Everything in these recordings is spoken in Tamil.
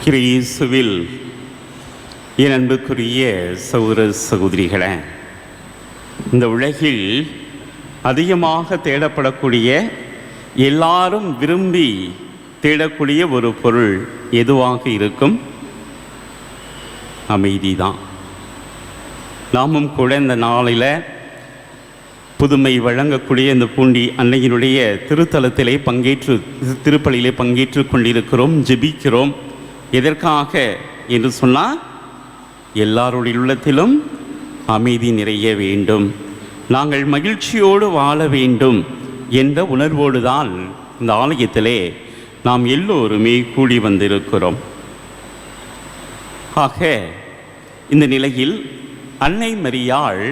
கிறிஸ்துவில் என் அன்புக்குரிய சகோதர சகோதரிகளே, இந்த உலகில் அதிகமாக தேடப்படக்கூடிய, எல்லாரும் விரும்பி தேடக்கூடிய ஒரு பொருள் எதுவாக இருக்கும்? அமைதி தான். நாமும் கூட இந்த நாளில் புதுமை வழங்கக்கூடிய இந்த பூண்டி அன்னையினுடைய திருத்தலத்திலே திருப்பலியிலே பங்கேற்று கொண்டிருக்கிறோம், ஜெபிக்கிறோம். எதற்காக என்று சொன்னால், எல்லாருடைய உள்ளத்திலும் அமைதி நிறைய வேண்டும், நாங்கள் மகிழ்ச்சியோடு வாழ வேண்டும் என்ற உணர்வோடு தான் இந்த ஆலயத்திலே நாம் எல்லோருமே கூடி வந்திருக்கிறோம். ஆக இந்த நிலையில் அன்னை மரியாள்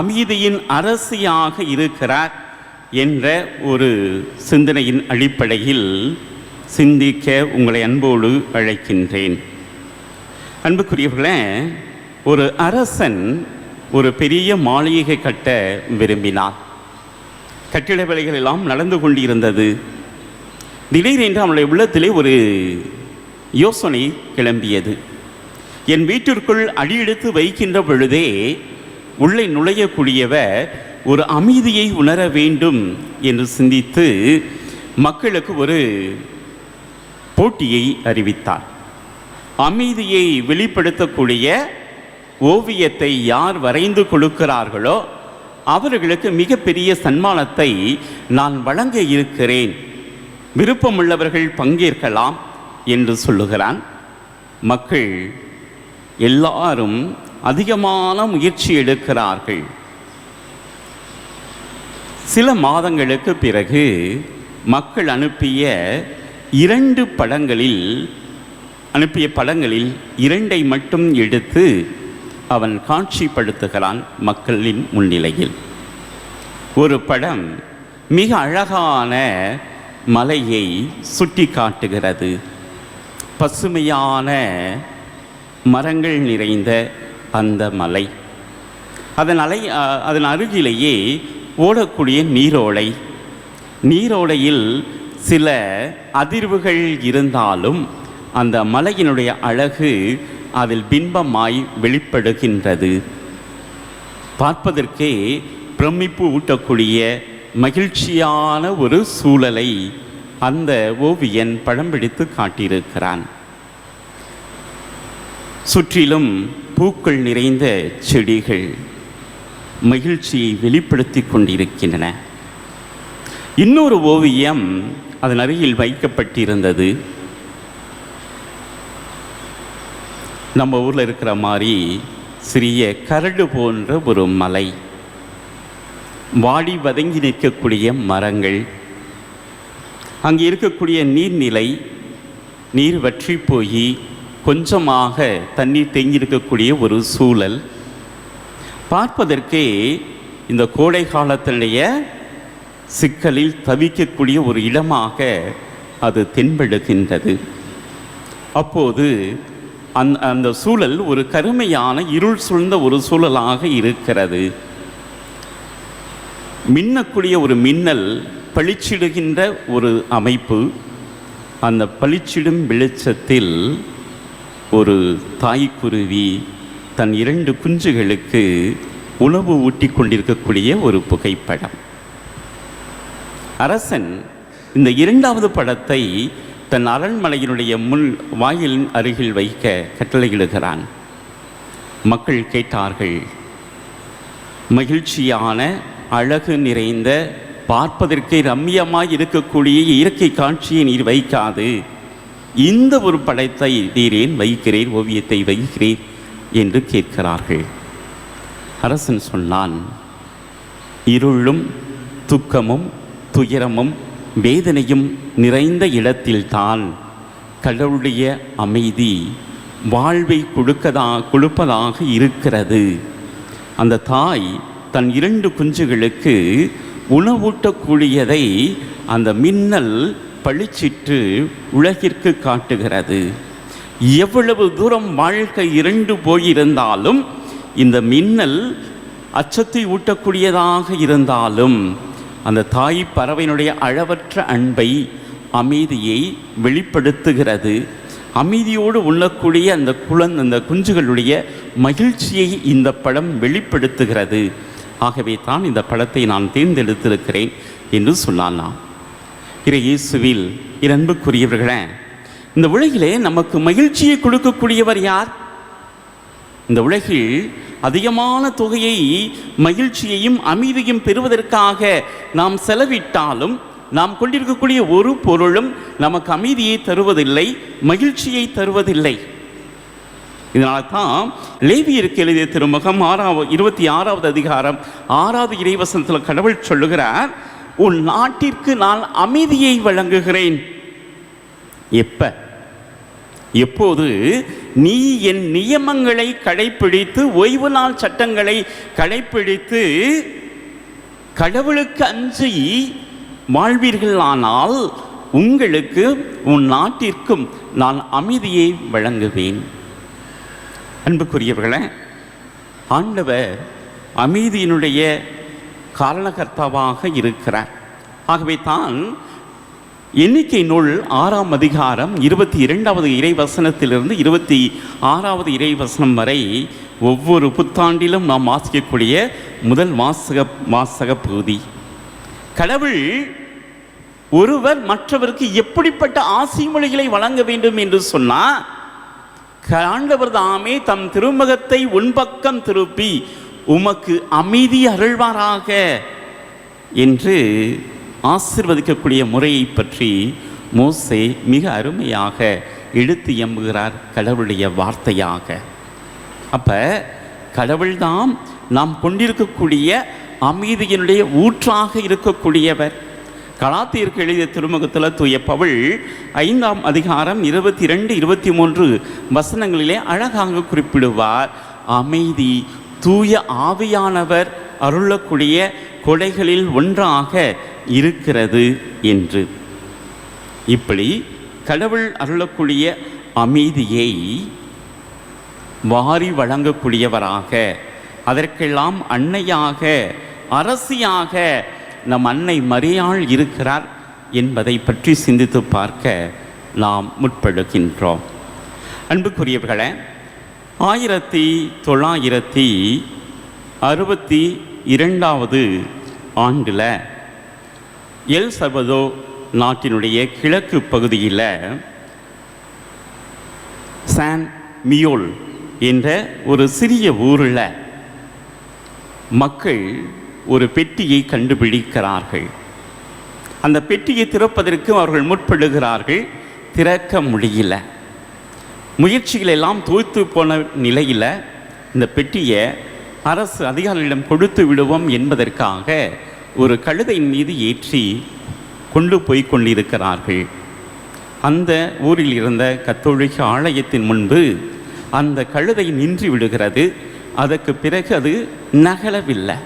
அமைதியின் அரசியாக இருக்கிறார் என்ற ஒரு சிந்தனையின் அடிப்படையில் சிந்திக்க உங்களை அன்போடு அழைக்கின்றேன். அன்புக்குரியவர்களே, ஒரு அரசன் ஒரு பெரிய மாளிகை கட்ட விரும்பினார். கட்டிட வேலைகள் எல்லாம் நடந்து கொண்டிருந்தது. திடீரென்று அவனுடைய உள்ளத்திலே ஒரு யோசனை கிளம்பியது. என் வீட்டிற்குள் அடியெடுத்து வைக்கின்ற பொழுதே உள்ளே நுழையக்கூடியவர் ஒரு அமைதியை உணர வேண்டும் என்று சிந்தித்து மக்களுக்கு ஒரு போட்டியை அறிவித்தார். அமைதியை வெளிப்படுத்தக்கூடிய ஓவியத்தை யார் வரைந்து கொடுக்கிறார்களோ அவர்களுக்கு மிகப்பெரிய சன்மானத்தை நான் வழங்க இருக்கிறேன், விருப்பமுள்ளவர்கள் பங்கேற்கலாம் என்று சொல்லுகிறான். மக்கள் எல்லாரும் அதிகமான முயற்சி எடுக்கிறார்கள். சில மாதங்களுக்கு பிறகு மக்கள் அனுப்பிய படங்களில் 2 மட்டும் எடுத்து அவன் காட்சிப்படுத்துகிறான் மக்களின் முன்னிலையில். ஒரு படம் மிக அழகான மலையை சுட்டி காட்டுகிறது. பசுமையான மரங்கள் நிறைந்த அந்த மலை, அதன் அருகிலேயே ஓடக்கூடிய நீரோடையில் சில அதிர்வுகள் இருந்தாலும் அந்த மலையினுடைய அழகு அதில் பிம்பமாய் வெளிப்படுகின்றது. பார்ப்பதற்கே பிரமிப்பு ஊட்டக்கூடிய மகிழ்ச்சியான ஒரு சூழலை அந்த ஓவியன் படம் பிடித்து காட்டியிருக்கிறான். சுற்றிலும் பூக்கள் நிறைந்த செடிகள் மகிழ்ச்சியை வெளிப்படுத்தி கொண்டிருக்கின்றன. இன்னொரு ஓவியம் அதன் அருகில் வைக்கப்பட்டிருந்தது. நம்ம ஊரில் இருக்கிற மாதிரி சிறிய கரடு போன்ற ஒரு மலை, வாடி வதங்கி நிற்கக்கூடிய மரங்கள், அங்கே இருக்கக்கூடிய நீர் வற்றி போய் கொஞ்சமாக தண்ணீர் தேங்கியிருக்கக்கூடிய ஒரு சூழல். பார்ப்பதற்கே இந்த கோடை காலத்தினுடைய சிக்கலில் தவிக்கக்கூடிய ஒரு இடமாக அது தென்படுகின்றது. அப்போது அந்த சூழல் ஒரு கருமையான இருள் சூழ்ந்த ஒரு சூழலாக இருக்கிறது. மின்னக்கூடிய ஒரு மின்னல், பளிச்சிடுகின்ற ஒரு அமைப்பு. அந்த பளிச்சிடும் வெளிச்சத்தில் ஒரு தாய்க்குருவி தன் 2 குஞ்சுகளுக்கு உணவு ஊட்டி கொண்டிருக்கக்கூடிய ஒரு புகைப்படம். அரசன் இந்த 2வது படத்தை தன் அரண்மனையினுடைய வாயிலின் அருகில் வைக்க கட்டளையிடுகிறான். மக்கள் கேட்டார்கள், மகிழ்ச்சியான அழகு நிறைந்த பார்ப்பதற்கே ரம்மியமாய் இருக்கக்கூடிய இயற்கை காட்சியை நீர் வைக்காது, இந்த ஒரு படத்தை நீரேன் வைக்கிறேன், ஓவியத்தை வைக்கிறேன் என்று கேட்கிறார்கள். அரசன் சொன்னான், இருளும் துக்கமும் துயரமும் வேதனையும் நிறைந்த இடத்தில்தான் கடவுளுடைய அமைதி வாழ்வை கொடுப்பதாக இருக்கிறது. அந்த தாய் தன் 2 குஞ்சுகளுக்கு உணவூட்டக்கூடியதை அந்த மின்னல் பளிச்சிட்டு உலகிற்கு காட்டுகிறது. எவ்வளவு தூரம் வாழ்க்கை இருண்டு போயிருந்தாலும், இந்த மின்னல் அச்சத்தை ஊட்டக்கூடியதாக இருந்தாலும், அந்த தாய் பறவையினுடைய அளவற்ற அன்பை, அமைதியை வெளிப்படுத்துகிறது. அமைதியோடு உண்ணக்கூடிய அந்த குஞ்சுகளுடைய மகிழ்ச்சியை இந்த படம் வெளிப்படுத்துகிறது. ஆகவே தான் இந்த படத்தை நான் தேர்ந்தெடுத்திருக்கிறேன் என்று சொல்லலாம். இயேசுவில் அன்புக்குரியவர்களே, இந்த உலகிலே நமக்கு மகிழ்ச்சியை கொடுக்கக்கூடியவர் யார்? இந்த உலகில் அதிகமான தொகையை மகிழ்ச்சியையும் அமைதியும் பெறுவதற்காக நாம் செலவிட்டாலும் நாம் கொண்டிருக்கக்கூடிய ஒரு பொருளும் நமக்கு அமைதியை தருவதில்லை, மகிழ்ச்சியை தருவதில்லை. இதனால் தான் லேவியருக்கு எழுதிய திருமுகம் 26வது அதிகாரம் 6வது இறைவசனத்தில் கடவுள் சொல்லுகிறார், உன் நாட்டிற்கு நான் அமைதியை வழங்குகிறேன். எப்போது நீ என் நியமங்களை கடைப்பிடித்து ஓய்வு நாள் சட்டங்களை கடைப்பிடித்து கடவுளுக்கு அஞ்சி வாழ்வீர்களானால் உங்களுக்கு உன் நாட்டிற்கும் நான் அமைதியை வழங்குவேன். அன்புக்குரியவர்களே, ஆண்டவர் அமைதியினுடைய காரணகர்த்தாவாக இருக்கிறார். ஆகவே தான் எண்ணிக்கை நூல் 6ஆம் அதிகாரம் 22வது இறைவசனத்திலிருந்து 26வது இறைவசனம் வரை ஒவ்வொரு புத்தாண்டிலும் நாம் வாசிக்கக்கூடிய முதல் வாசக பகுதி. கடவுள் ஒருவர் மற்றவருக்கு எப்படிப்பட்ட ஆசீர்மொழிகளை வழங்க வேண்டும் என்று சொன்னால், ஆண்டவர் தாமே தம் திருமுகத்தை உன்பக்கம் திருப்பி உமக்கு அமைதி அருள்வாராக என்று ஆசீர்வதிக்கக்கூடிய முறையை பற்றி மோசே மிக அருமையாக எடுத்து எம்புகிறார் கடவுளுடைய வார்த்தையாக. அப்போ கடவுள்தான் நாம் கொண்டிருக்கக்கூடிய அமைதியினுடைய ஊற்றாக இருக்கக்கூடியவர். கலாத்தியருக்கு எழுதிய திருமுகத்தில் தூய பவுல் 5ஆம் அதிகாரம் 22, 23 வசனங்களிலே அழகாக குறிப்பிடுவார், அமைதி தூய ஆவியானவர் அருளக்கூடிய கொடைகளில் ஒன்றாக இருக்கிறது என்று. இப்படி கடவுள் அருளக்கூடிய அமைதியை வாரி வழங்கக்கூடியவராக, அதற்கெல்லாம் அன்னையாக அரசியாக நம் அன்னை மரியாள் இருக்கிறார் என்பதை பற்றி சிந்தித்து பார்க்க நாம் முற்படுகின்றோம். அன்புக்குரியவர்களே, 1962வது ஆண்டில் எல் சல்வதோர் நாட்டினுடைய கிழக்கு பகுதியில் சான் மியோல் என்ற ஒரு சிறிய ஊரில் மக்கள் ஒரு பெட்டியை கண்டுபிடிக்கிறார்கள். அந்த பெட்டியை திறப்பதற்கு அவர்கள் முற்படுகிறார்கள். திறக்க முடியல. முயற்சிகள் எல்லாம் தோய்த்து போன நிலையில் இந்த பெட்டியை அரசு அதிகாரிகளிடம் கொடுத்து விடுவோம் என்பதற்காக ஒரு கழுதையின் மீது ஏற்றி கொண்டு போய் கொண்டிருக்கிறார்கள். அந்த ஊரில் இருந்த கத்தோலிக்க ஆலயத்தின் முன்பு அந்த கழுதை நின்று விடுகிறது. அதற்கு பிறகு அது நகலவில்லை.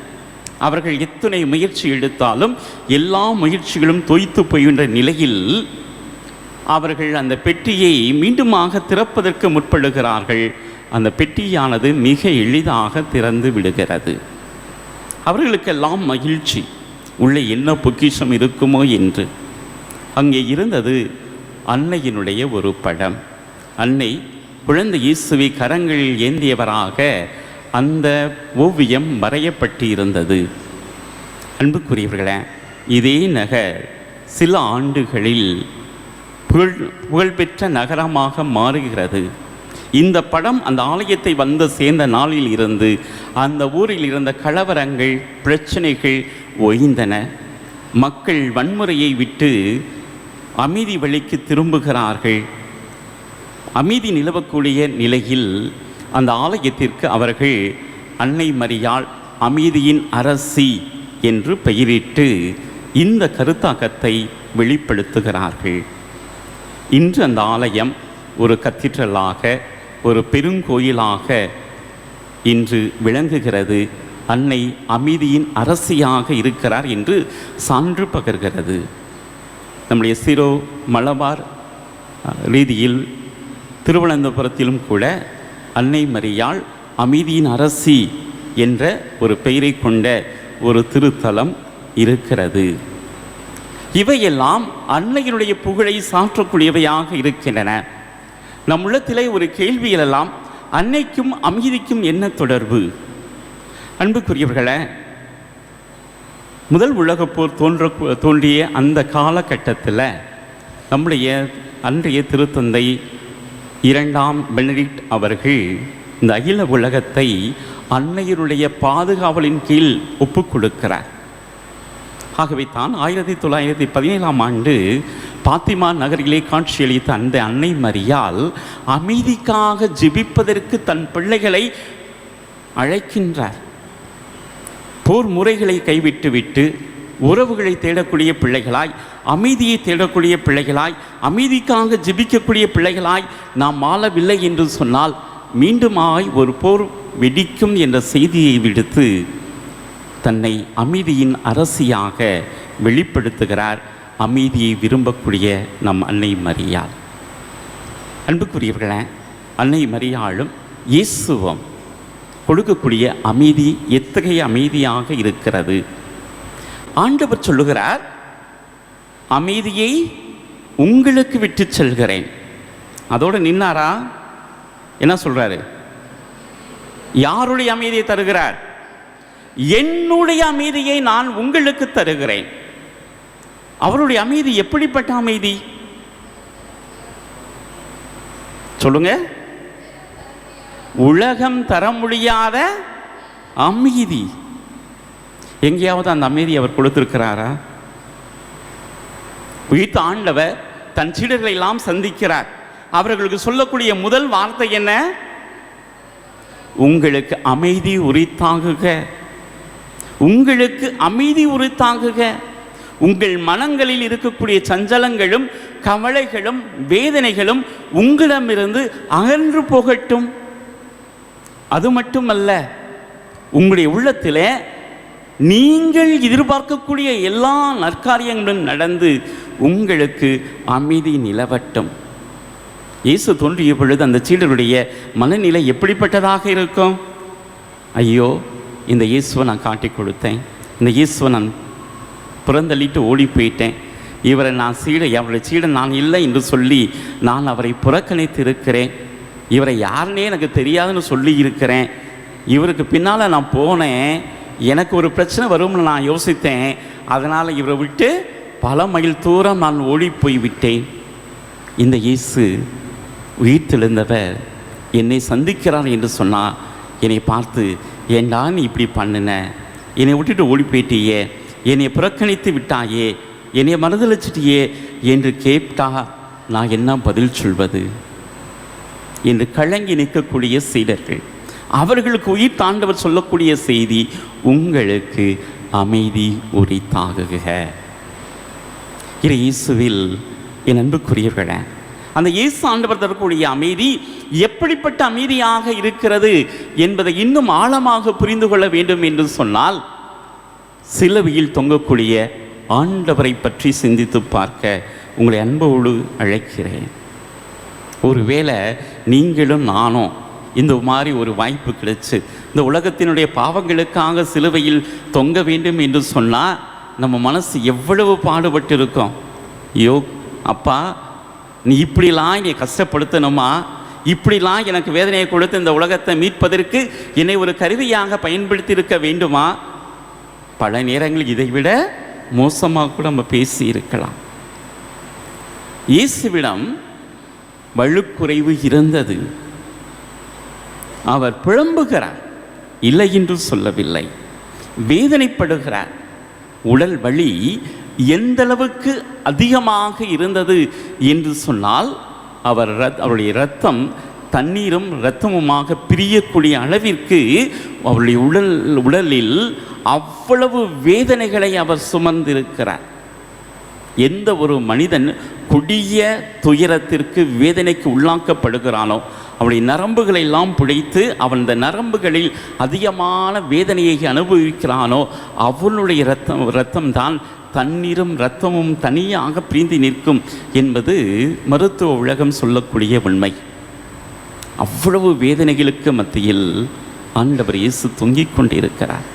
அவர்கள் எத்தனை முயற்சி எடுத்தாலும் எல்லா முயற்சிகளும் தொய்த்து போகின்ற நிலையில் அவர்கள் அந்த பெட்டியை மீண்டுமாக திறப்பதற்கு முற்படுகிறார்கள். அந்த பெட்டியானது மிக எளிதாக திறந்து விடுகிறது. அவர்களுக்கெல்லாம் மகிழ்ச்சி, உள்ளே என்ன பொக்கிஷம் இருக்குமோ என்று. அங்கே இருந்தது அன்னையினுடைய ஒரு படம். அன்னை குழந்தை இயேசுவை கரங்களில் ஏந்தியவராக அந்த ஓவியம் வரையப்பட்டு இருந்தது. அன்புக்குரியவர்களே, இதே நகர் சில ஆண்டுகளில் புகழ்பெற்ற நகரமாக மாறுகிறது. இந்த படம் அந்த ஆலயத்தை வந்து சேர்ந்த நாளில் இருந்து அந்த ஊரில் இருந்த கலவரங்கள், பிரச்சனைகள் ஓய்ந்தன. மக்கள் வன்முறையை விட்டு அமைதி வழிக்கு திரும்புகிறார்கள். அமைதி நிலவக்கூடிய நிலையில் அந்த ஆலயத்திற்கு அவர்கள் அன்னை மரியாள் அமைதியின் அரசி என்று பெயரிட்டு இந்த கருத்தாக்கத்தை வெளிப்படுத்துகிறார்கள். இன்று அந்த ஆலயம் ஒரு கத்தீட்ரலாக, ஒரு பெருங்கோயிலாக இன்று விளங்குகிறது. அன்னை அமைதியின் அரசியாக இருக்கிறார் என்று சான்று பகர்கிறது. நம்முடைய சிரோ மலபார் ரீதியில் திருவனந்தபுரத்திலும் கூட அன்னை மரியாள் அமைதியின் அரசி என்ற ஒரு பெயரை கொண்ட ஒரு திருத்தலம் இருக்கிறது. இவையெல்லாம் அன்னையினுடைய புகழை சாற்றக்கூடியவையாக இருக்கின்றன. நம் உள்ளத்திலே ஒரு கேள்வி எழலாம், அன்னைக்கும் அமைதிக்கும் என்ன தொடர்பு? அன்புக்குரியவர்களே, முதல் உலகப்போர் தோன்றிய அந்த காலகட்டத்தில் நம்முடைய அன்றைய திருத்தந்தை 2ஆம் பெனடிக்ட் அவர்கள் இந்த அகில உலகத்தை அன்னையருடைய பாதுகாவலின் கீழ் ஒப்புக் கொடுக்கிறார். ஆகவே தான் 1917ஆம் ஆண்டு பாத்திமா நகரிலே காட்சியளித்த அந்த அன்னை மரியாள் அமைதிக்காக ஜெபிப்பதற்கு தன் பிள்ளைகளை அழைக்கின்றார். போர் முறைகளை கைவிட்டுவிட்டு உறவுகளை தேடக்கூடிய பிள்ளைகளாய், அமைதியை தேடக்கூடிய பிள்ளைகளாய், அமைதிக்காக ஜெபிக்கக்கூடிய பிள்ளைகளாய் நாம் வாழவில்லை என்று சொன்னால் மீண்டுமாய் ஒரு போர் வெடிக்கும் என்ற செய்தியை விடுத்து தன்னை அமைதியின் அரசியாக வெளிப்படுத்துகிறார் அமைதியை விரும்பக்கூடிய நம் அன்னை மரியாள். அன்புக்குரியவர்களே, அன்னை மரியாளும் இயேசுவும் கொடுக்கக்கூடிய அமைதி எத்தகைய அமைதியாக இருக்கிறது? ஆண்டவர் சொல்லுகிறார், அமைதியை உங்களுக்கு விட்டு செல்கிறேன். அதோடு நின்னாரா? என்ன சொல்றாரு? யாருடைய அமைதியை தருகிறார்? என்னுடைய அமைதியை நான் உங்களுக்கு தருகிறேன். அவருடைய அமைதி எப்படிப்பட்ட அமைதி சொல்லுங்க? உலகம் தர முடியாத அமைதி. எங்கேயாவது அந்த அமைதி அவர் கொடுத்திருக்கிறாரா? உயிர்த்த ஆண்டவர் தன் சீடர்களை எல்லாம் சந்திக்கிறார். அவர்களுக்கு சொல்லக்கூடிய முதல் வார்த்தை என்ன? உங்களுக்கு அமைதி உரித்தாகுக, உங்களுக்கு அமைதி உரித்தாகுக. உங்கள் மனங்களில் இருக்கக்கூடிய சஞ்சலங்களும் கவலைகளும் வேதனைகளும் உங்களிடமிருந்து அகன்று போகட்டும். அது மட்டுமல்ல, உங்களுடைய உள்ளத்தில் நீங்கள் எதிர்பார்க்கக்கூடிய எல்லா நற்காரியங்களும் நடந்து உங்களுக்கு அமைதி நிலவட்டும். இயேசு தோன்றிய பொழுது அந்த சீடருடைய மனநிலை எப்படிப்பட்டதாக இருக்கும்? ஐயோ, இந்த இயேசுவை நான் காட்டி கொடுத்தேன், இந்த இயேசுவை நான் புறந்தள்ளிட்டு ஓடி போயிட்டேன், இவரை நான் அவருடைய சீடன் நான் இல்லை என்று சொல்லி நான் அவரை புறக்கணித்து இருக்கிறேன், இவரை யாருன்னே எனக்கு தெரியாதுன்னு சொல்லி இருக்கிறேன், இவருக்கு பின்னால் நான் போனேன், எனக்கு ஒரு பிரச்சனை வரும்னு நான் யோசித்தேன், அதனால் இவரை விட்டு பல மைல் தூரம் நான் ஓடி போய் விட்டேன். இந்த இயேசு உயிர்த்தெழுந்தவர் என்னை சந்திக்கிறார் என்று சொன்னால் என்னை பார்த்து, ஏண்டா நீ இப்படி பண்ணின, என்னை விட்டுட்டு ஓடி போயிட்டியே, என்னை புறக்கணித்து விட்டாயே, என்னை மறுதளிச்சிட்டியே என்று கேட்டா நான் என்ன பதில் சொல்வது என்று கலங்கி நிற்கக்கூடிய சீடர்கள். அவர்களுக்கு உயிர் தாண்டவர் சொல்லக்கூடிய செய்தி, உங்களுக்கு அமைதி உரித்தாகுக. இயேசுவில் என் அன்புக்குரியவர்களே, அந்த இயேசு ஆண்டவர் தரக்கூடிய அமைதி எப்படிப்பட்ட அமைதியாக இருக்கிறது என்பதை இன்னும் ஆழமாக புரிந்து கொள்ள வேண்டும் என்று சொன்னால், சிலுவையில் தொங்கக்கூடிய ஆண்டவரை பற்றி சிந்தித்து பார்க்க உங்களை அன்போடு அழைக்கிறேன். ஒருவேளை நீங்களும் நானும் இந்த மாதிரி ஒரு வாய்ப்பு கிடைச்சு இந்த உலகத்தினுடைய பாவங்களுக்காக சிலுவையில் தொங்க வேண்டும் என்று சொன்னால் நம்ம மனசு எவ்வளவு பாடுபட்டு இருக்கும். ஐயோ அப்பா, நீ இப்படிலாம் என்னை கஷ்டப்படுத்தணுமா, இப்படிலாம் எனக்கு வேதனையை கொடுத்து இந்த உலகத்தை மீட்பதற்கு என்னை ஒரு கருவியாக பயன்படுத்தி இருக்க வேண்டுமா? பல நேரங்களில் இதைவிட மோசமாக கூட நம்ம பேசி இருக்கலாம். இயேசுவிடம் வலுக்குறைவு இருந்தது. அவர் புலம்புகிறார், இல்லை என்று சொல்லவில்லை, வேதனைப்படுகிறார். உடல் வலி எந்த அளவுக்கு அதிகமாக இருந்தது என்று சொன்னால், அவருடைய இரத்தம் தண்ணீரும் இரத்தமுமாக பிரியக்கூடிய அளவிற்கு அவருடைய உடலில் அவ்வளவு வேதனைகளை அவர் சுமந்திருக்கிறார். எந்த ஒரு மனிதன் கொடிய துயரத்திற்கு வேதனைக்கு உள்ளாக்கப்படுகிறானோ, அவனுடைய நரம்புகளை எல்லாம் புடைத்து அவன் இந்த நரம்புகளில் அதிகமான வேதனையை அனுபவிக்கிறானோ, அவனுடைய இரத்தம்தான் தண்ணீரும் இரத்தமும் தனியாக பிரிந்து நிற்கும் என்பது மருத்துவ உலகம் சொல்லக்கூடிய உண்மை. அவ்வளவு வேதனைகளுக்கு மத்தியில் ஆண்டவர் இயேசு தொங்கிக் கொண்டிருக்கிறார்.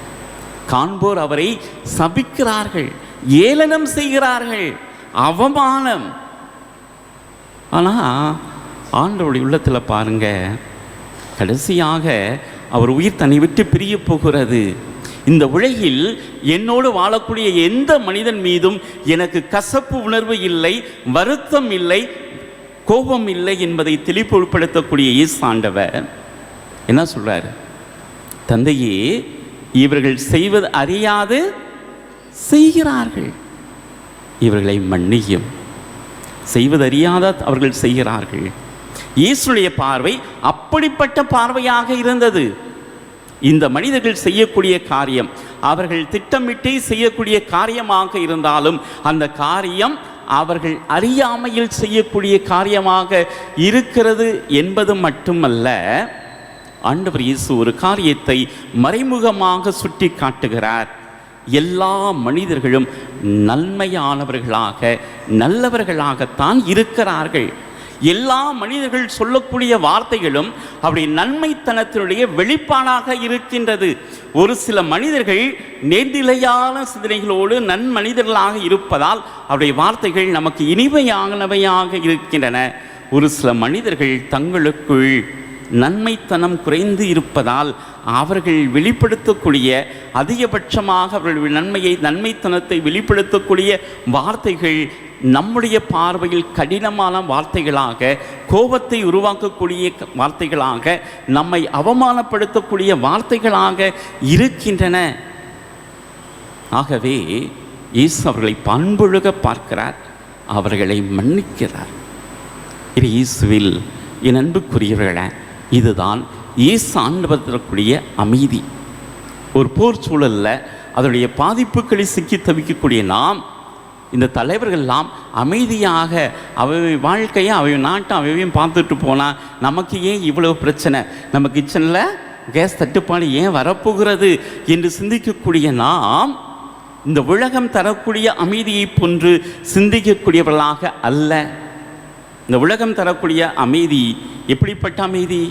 காண்போர் அவரை சபிக்கிறார்கள், ஏளனம் செய்கிறார்கள், அவமானம். ஆனால் ஆண்டவருடைய உள்ளத்தில் பாருங்க, கடைசியாக அவர் உயிர் தன்னை விட்டு பிரிய போகிறது. இந்த உலகில் என்னோடு வாழக்கூடிய எந்த மனிதன் மீதும் எனக்கு கசப்பு உணர்வு இல்லை, வருத்தம் இல்லை, கோபம் இல்லை என்பதை தெளிவுபடுத்தக்கூடிய இயேசு ஆண்டவர் என்ன சொல்றாரு? தந்தையே, இவர்கள் செய்வது அறியாது செய்கிறார்கள், இவர்களை மன்னியும். செய்வது அறியாத அவர்கள் செய்கிறார்கள். இயேசுடைய பார்வை அப்படிப்பட்ட பார்வையாக இருந்தது. இந்த மனிதர்கள் செய்யக்கூடிய காரியம் அவர்கள் திட்டமிட்டே செய்யக்கூடிய காரியமாக இருந்தாலும் அந்த காரியம் அவர்கள் அறியாமையில் செய்யக்கூடிய காரியமாக இருக்கிறது என்பது மட்டுமல்ல, ஆண்டவர் இயேசு ஒரு காரியத்தை மறைமுகமாக சுட்டி காட்டுகிறார். எல்லா மனிதர்களும் நன்மையானவர்களாக நல்லவர்களாகத்தான் இருக்கிறார்கள். எல்லா மனிதர்கள் சொல்லக்கூடிய வார்த்தைகளும் அவருடைய நன்மைத்தனத்தினுடைய வெளிப்பாடாக இருக்கின்றது. ஒரு சில மனிதர்கள் நேர்நிலையான சிந்தனைகளோடு நன்மனிதர்களாக இருப்பதால் அவருடைய வார்த்தைகள் நமக்கு இனிமையானவையாக இருக்கின்றன. ஒரு சில மனிதர்கள் தங்களுக்குள் நன்மைத்தனம் குறைந்து இருப்பதால் அவர்கள் வெளிப்படுத்தக்கூடிய அதிகபட்சமாக அவர்கள் நன்மைத்தனத்தை வெளிப்படுத்தக்கூடிய வார்த்தைகள் நம்முடைய பார்வையில் கடினமான வார்த்தைகளாக, கோபத்தை உருவாக்கக்கூடிய வார்த்தைகளாக, நம்மை அவமானப்படுத்தக்கூடிய வார்த்தைகளாக இருக்கின்றன. ஆகவே இயேசு அவர்களை பண்பொழுக பார்க்கிறார், அவர்களை மன்னிக்கிறார். இது இயேசுவில் என் அன்புக்குரியவர்களே, இதுதான் இயேசு ஆண்டவர் தரக்கூடிய அமைதி. ஒரு போர் சூழலில் அதனுடைய பாதிப்புகளை சிக்கி தவிக்கக்கூடிய நாம், இந்த தலைவர்கள்லாம் அமைதியாக அவை வாழ்க்கையை அவை நாட்டை அவையும் பார்த்துட்டு போனால் நமக்கு ஏன் இவ்வளவு பிரச்சனை, நம்ம கிச்சனில் கேஸ் தட்டுப்பாடு ஏன் வரப்போகிறது என்று சிந்திக்கக்கூடிய நாம் இந்த உலகம் தரக்கூடிய அமைதியை போன்று சிந்திக்கக்கூடியவர்களாக அல்ல. இந்த உலகம் தரக்கூடிய அமைதி எப்படிப்பட்ட அமைதி?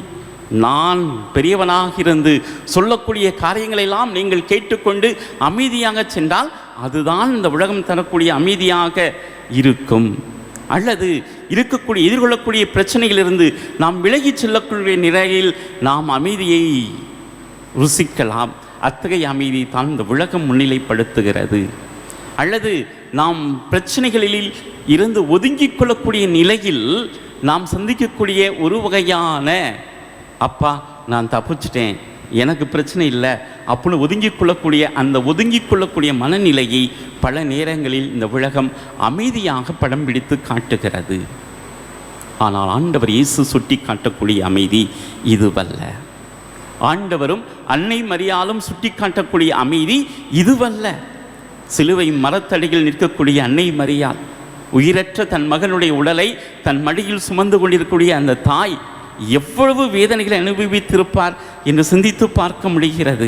நான் பெரியவனாக இருந்து சொல்லக்கூடிய காரியங்களெல்லாம் நீங்கள் கேட்டுக்கொண்டு அமைதியாக சென்றால் அதுதான் இந்த உலகம் தரக்கூடிய அமைதியாக இருக்கும். அல்லது இருக்கக்கூடிய எதிர்கொள்ளக்கூடிய பிரச்சனைகளிலிருந்து நாம் விலகி செல்லக்கூடிய நிலையில் நாம் அமைதியை ருசிக்கலாம். அத்தகைய அமைதி தான் இந்த உலகம் முன்னிலைப்படுத்துகிறது. அல்லது நாம் பிரச்சனைகளில் இருந்து ஒதுங்கிக் கொள்ளக்கூடிய நிலையில் நாம் சந்திக்கக்கூடிய ஒரு வகையான அப்பா நான் தப்பிச்சிட்டேன், எனக்கு பிரச்சனை இல்லை அப்படின்னு ஒதுங்கிக் கொள்ளக்கூடிய மனநிலையை பல நேரங்களில் இந்த உலகம் அமைதியாக படம் பிடித்து காட்டுகிறது. ஆனால் ஆண்டவர் இயேசு சுட்டி காட்டக்கூடிய அமைதி இதுவல்ல. ஆண்டவரும் அன்னை மரியாளும் சுட்டி காட்டக்கூடிய அமைதி இதுவல்ல. சிலுவை மரத்தடியில் நிற்கக்கூடிய அன்னை மரியாள், உயிரற்ற தன் மகனுடைய உடலை தன் மடியில் சுமந்து கொண்டிருக்கக்கூடிய அந்த தாய் எவ்வளவு வேதனைகளை அனுபவித்திருப்பார் என்று சிந்தித்து பார்க்க முடிகிறது.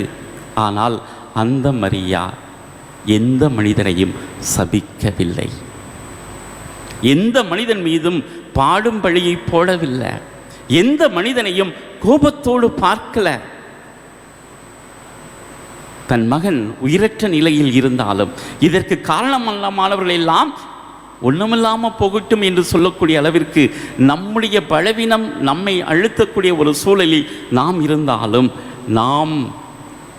ஆனால் அந்த மரியா எந்த மனிதனையும் சபிக்கவில்லை, எந்த மனிதன் மீதும் பாடும் பழியை போடவில்லை, எந்த மனிதனையும் கோபத்தோடு பார்க்கல. தன் மகன் உயிரற்ற நிலையில் இருந்தாலும் இதற்கு காரணமல்லமானவர்கள் எல்லாம் ஒன்றுமில்லாமல் போகட்டும் என்று சொல்லக்கூடிய அளவிற்கு நம்முடைய பலவீனம் நம்மை அழுத்தக்கூடிய ஒரு சூழலில் நாம் இருந்தாலும் நாம்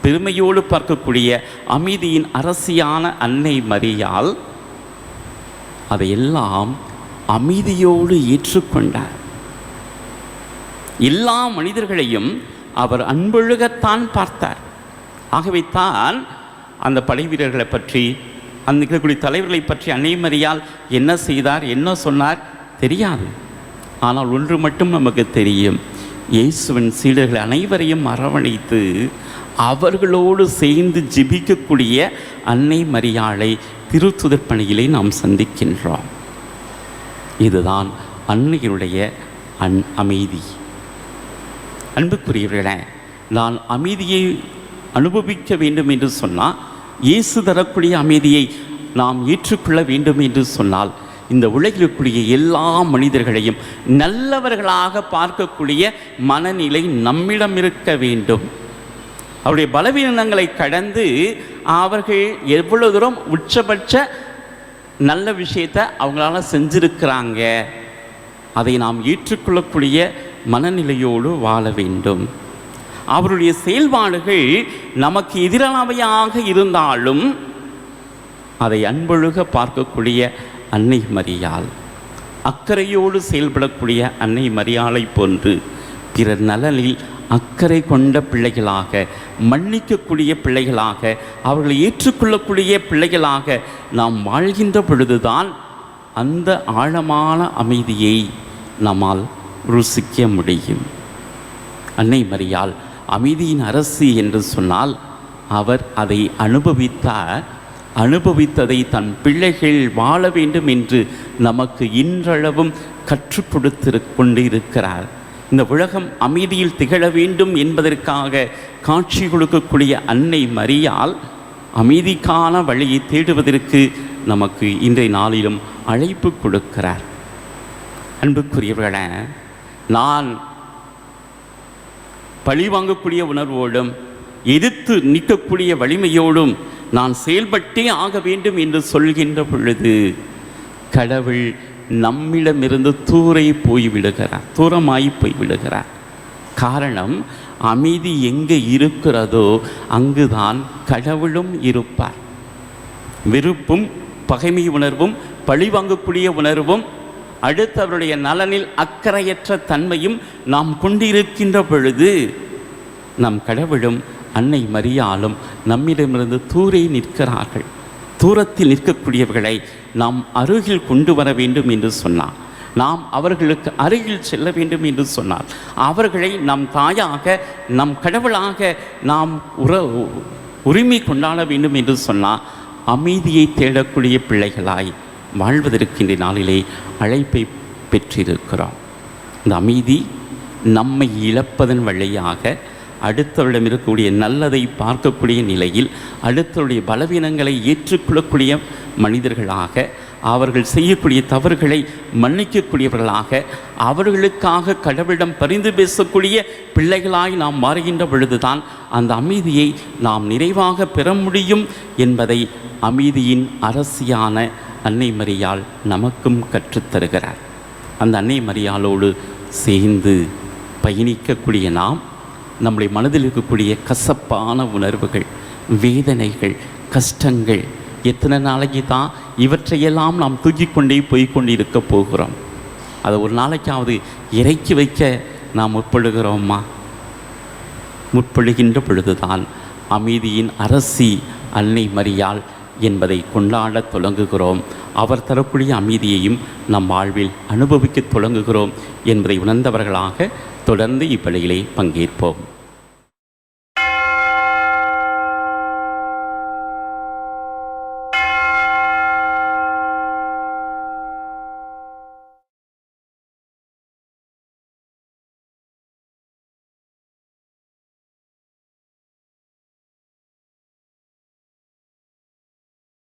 பெருமையோடு பார்க்கக்கூடிய அமைதியின் அரசியான அன்னை மரியாள் அதையெல்லாம் அமைதியோடு ஏற்றுக்கொண்டார். எல்லா மனிதர்களையும் அவர் அன்பொழுகத்தான் பார்த்தார். ஆகவே தான் அந்த படை வீரர்களை பற்றி, அந்த இருக்கக்கூடிய தலைவர்களை பற்றி அன்னை மரியாள் என்ன செய்தார், என்ன சொன்னார் தெரியாது. ஆனால் ஒன்று மட்டும் நமக்கு தெரியும், இயேசுவின் சீடர்கள் அனைவரையும் அரவணைத்து அவர்களோடு சேர்ந்து ஜெபிக்கக்கூடிய அன்னை மரியாளை திருத்துதர் பணியிலே நாம் சந்திக்கின்றோம். இதுதான் அன்னையினுடைய அமைதி. அன்புக்குரியவர்களே, நான் அமைதியை அனுபவிக்க வேண்டும் என்று சொன்னால், இயேசு தரக்கூடிய அமைதியை நாம் ஏற்றுக்கொள்ள வேண்டும் என்று சொன்னால், இந்த உலகில் இருக்கக்கூடிய எல்லா மனிதர்களையும் நல்லவர்களாக பார்க்கக்கூடிய மனநிலை நம்மிடம் இருக்க வேண்டும். அவருடைய பலவீனங்களை கடந்து அவர்கள் எவ்வளவு தூரம் உச்சபட்ச நல்ல விஷயத்தை அவங்களால செஞ்சிருக்கிறாங்க அதை நாம் ஏற்றுக்கொள்ளக்கூடிய மனநிலையோடு வாழ வேண்டும். அவருடைய செயல்பாடுகள் நமக்கு எதிரானவையாக இருந்தாலும் அதை அன்பொழுக பார்க்கக்கூடிய அன்னை மரியாள், அக்கறையோடு செயல்படக்கூடிய அன்னை மரியாளை போன்று பிறர் நலனில் அக்கறை கொண்ட பிள்ளைகளாக, மன்னிக்கக்கூடிய பிள்ளைகளாக, அவர்களை ஏற்றுக்கொள்ளக்கூடிய பிள்ளைகளாக நாம் வாழ்கின்ற பொழுதுதான் அந்த ஆழமான அமைதியை நம்மால் ருசிக்க முடியும். அன்னை மரியாள் அமைதியின் அரசி என்று சொன்னால் அவர் அதை அனுபவித்ததை தன் பிள்ளைகள் வாழ வேண்டும் என்று நமக்கு இன்றளவும் கற்றுக் கொடுத்து கொண்டிருக்கிறார். இந்த உலகம் அமைதியில் திகழ வேண்டும் என்பதற்காக காட்சி கொடுக்கக்கூடிய அன்னை மரியாள் அமைதிக்கான வழியை தேடுவதற்கு நமக்கு இன்றைய நாளிலும் அழைப்பு கொடுக்கிறார். அன்புக்குரியவர்களே, நான் பழி வாங்கக்கூடிய உணர்வோடும் எதிர்த்து நிற்கக்கூடிய வலிமையோடும் நான் செயல்பட்டே ஆக வேண்டும் என்று சொல்கின்ற பொழுது கடவுள் நம்மிடமிருந்து தூரமாய் போய்விடுகிறார். காரணம், அமைதி எங்கே இருக்கிறதோ அங்குதான் கடவுளும் இருப்பார். வெறுப்பும் பகைமை உணர்வும் பழி வாங்கக்கூடிய உணர்வும் அடுத்தவருடைய நலனில் அக்கறையற்ற தன்மையும் நாம் கொண்டிருக்கின்ற பொழுது நம் கடவுளும் அன்னை மரியாளும் நம்மிடமிருந்து தூரே நிற்கிறார்கள். தூரத்தில் நிற்கக்கூடியவர்களை நாம் அருகில் கொண்டு வர வேண்டும் என்று சொன்னார். நாம் அவர்களுக்கு அருகில் செல்ல வேண்டும் என்று சொன்னார். அவர்களை நம் தாயாக, நம் கடவுளாக நாம் உரிமை கொண்டாட வேண்டும் என்று சொன்னால் அமைதியை தேடக்கூடிய பிள்ளைகளாய் வாழ்வதற்கு இந்த நாளிலே அழைப்பை பெற்றிருக்கிறோம். இந்த அமைதி நம்மை இழப்பதன் வழியாக அடுத்தவரிடம் இருக்கக்கூடிய நல்லதை பார்க்கக்கூடிய நிலையில் அடுத்தவருடைய பலவீனங்களை ஏற்றுக்கொள்ளக்கூடிய மனிதர்களாக, அவர்கள் செய்யக்கூடிய தவறுகளை மன்னிக்கக்கூடியவர்களாக, அவர்களுக்காக கடவுளிடம் பரிந்து பேசக்கூடிய பிள்ளைகளாய் நாம் மாறுகின்ற பொழுதுதான் அந்த அமைதியை நாம் நிறைவாக பெற முடியும் என்பதை அமைதியின் அரசியான அன்னை மரியாள் நமக்கும் கற்றுத்தருகிறார். அந்த அன்னை மரியாளோடு சேர்ந்து பயணிக்கக்கூடிய நாம் நம்முடைய மனதில் இருக்கக்கூடிய கசப்பான உணர்வுகள், வேதனைகள், கஷ்டங்கள், எத்தனை நாளைக்கு தான் இவற்றையெல்லாம் நாம் தூக்கிக்கொண்டே போய்கொண்டிருக்க போகிறோம்? அதை ஒரு நாளைக்காவது இறக்கி வைக்க நாம் முற்படுகின்ற பொழுதுதான் அமைதியின் அரசி அன்னை மரியாள் என்பதை கொண்டாடத் தொடங்குகிறோம். அவர் தரக்கூடிய அமைதியையும் நம் வாழ்வில் அனுபவிக்க தொடங்குகிறோம் என்பதை உணர்ந்தவர்களாக தொடர்ந்து இப்பலியிலே பங்கேற்போம்.